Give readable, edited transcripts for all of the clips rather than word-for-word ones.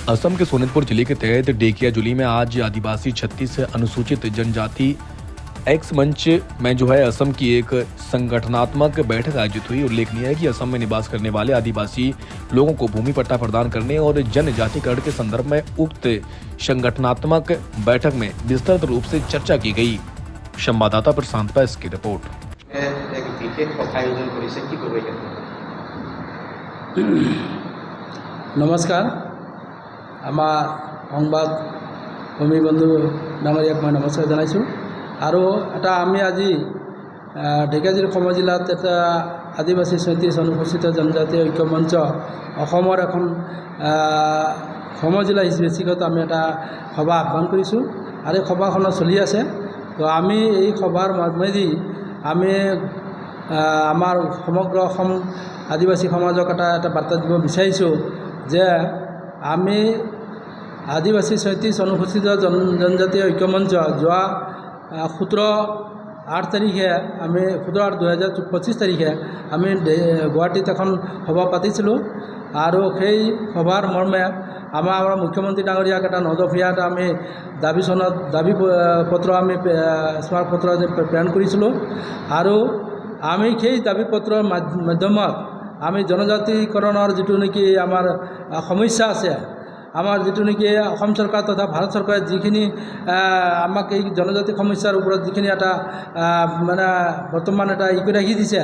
असम के सोनितपुर जिले के तहत डेकियाजुली में आज आदिवासी 36 अनुसूचित जनजाति एक्स मंच में असम की एक संगठनात्मक बैठक आयोजित हुई। उल्लेखनीय है कि असम में निवास करने वाले आदिवासी लोगों को भूमि पट्टा प्रदान करने और जनजातिकरण के संदर्भ में उक्त संगठनात्मक बैठक में विस्तृत रूप से चर्चा की गई। संवाददाता प्रशांत पैस की रिपोर्ट। नमस्कार, आमार संबाद भूमि बंधु डांगरियाक मैं नमस्कार जानाइछुं। आरो एटा आमी আজি ঢেকিয়াজুলি সময় জিলাত এটা আদিবাসী 37 অনুসূচিত জনজাতি ঐক্য মঞ্চ অসমৰ এখন সময় জিলা বেছিকত আমি এটা সভা আহ্বান কৰিছোঁ আৰু এই সভাখন চলি আছে। তো আমি এই সভাৰ মাজেদি আমি আমাৰ সমগ্ৰ অসম আদিবাসী সমাজক এটা বাৰ্তা দিব বিচাৰিছোঁ যে আমি আদিবাসী 37 অনুসূচিত জনজাতি ঐক্য মঞ্চ যোৱা 17/8 তাৰিখে আমি 17/8/2025 তাৰিখে আমি গুৱাহাটীত এখন সভা পাতিছিলোঁ আৰু সেই সভাৰ মৰ্মে আমাৰ মুখ্যমন্ত্ৰী ডাঙৰীয়াক এটা নদফিয়াত আমি দাবী পত্ৰ আমি স্মাৰকপত্ৰ প্ৰেৰণ কৰিছিলোঁ আৰু আমি সেই দাবী পত্ৰৰ মাধ্যমত আমি জনজাতিকৰণৰ যিটো নেকি আমাৰ সমস্যা আছে, আমাৰ যিটো নেকি অসম চৰকাৰ তথা ভাৰত চৰকাৰে যিখিনি আমাক এই জনজাতি সমস্যাৰ ওপৰত যিখিনি এটা মানে বৰ্তমান এটা কৰি ৰাখি দিছে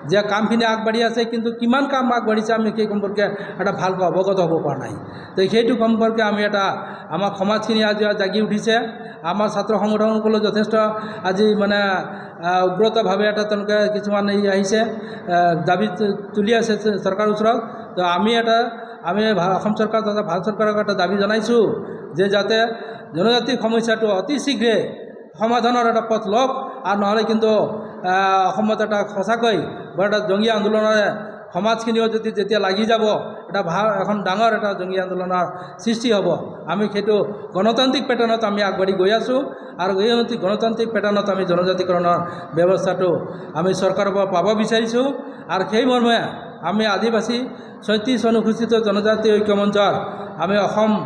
যে কামখিনি আগবাঢ়ি আছে, কিন্তু কিমান কাম আগবাঢ়িছে আমি সেই সম্পৰ্কে এটা ভালকৈ অৱগত হ'ব পৰা নাই। তো সেইটো সম্পৰ্কে আমি এটা আমাৰ সমাজখিনি আজি জাগি উঠিছে। আমাৰ ছাত্ৰ সংগঠনসকলে যথেষ্ট আজি মানে উগ্ৰতাভাৱে এটা তেওঁলোকে কিছুমান আহিছে দাবী তুলি আছে চৰকাৰৰ ওচৰত। তো আমি অসম চৰকাৰ তথা ভাৰত চৰকাৰক এটা দাবী জনাইছোঁ যে যাতে জনজাতি সমস্যাটো অতি শীঘ্ৰে সমাধানৰ এটা পথ লওক, আৰু নহ'লে কিন্তু অসমত এটা সঁচাকৈ বৰ এটা জঙ্গী আন্দোলনেৰে সমাজখিনিও যদি যেতিয়া লাগি যাব এটা এখন ডাঙৰ এটা জঙ্গী আন্দোলনৰ সৃষ্টি হ'ব। আমি সেইটো গণতান্ত্ৰিক পেটাৰ্ণত আমি আগবাঢ়ি গৈ আছোঁ আৰু এই গণতান্ত্ৰিক পেটাৰ্ণত আমি জনজাতিকৰণৰ ব্যৱস্থাটো আমি চৰকাৰৰ পৰা পাব বিচাৰিছোঁ। আৰু সেই মৰ্মে আমি আদিবাসী 37 অনুসূচিত জনজাতি ঐক্য মঞ্চৰ আমি অসমৰ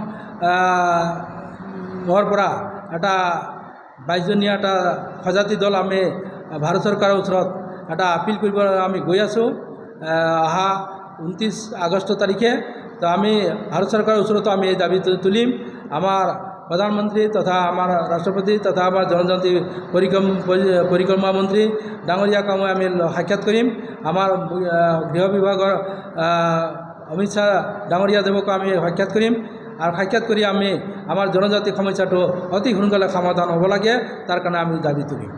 পৰা এটা 22জনীয়া এটা সজাতি দল আমি ভাৰত চৰকাৰৰ ওচৰত এটা আপিল কৰিব আমি গৈ আছোঁ অহা 29 আগষ্ট তাৰিখে। তো আমি ভাৰত চৰকাৰৰ ওচৰতো আমি এই দাবী তুলিম। আমাৰ প্ৰধানমন্ত্ৰী তথা আমাৰ ৰাষ্ট্ৰপতি তথা আমাৰ জনজাতি পৰিক্ৰমা মন্ত্ৰী ডাঙৰীয়াক আমি সাক্ষাৎ কৰিম। আমাৰ গৃহ বিভাগৰ অমিত শ্বাহ ডাঙৰীয়া দেৱকো আমি সাক্ষাৎ কৰিম আৰু সাক্ষাৎ কৰি আমি আমাৰ জনজাতি সমস্যাটো অতি সোনকালে সমাধান হ'ব লাগে, তাৰ কাৰণে আমি দাবী তুলিম।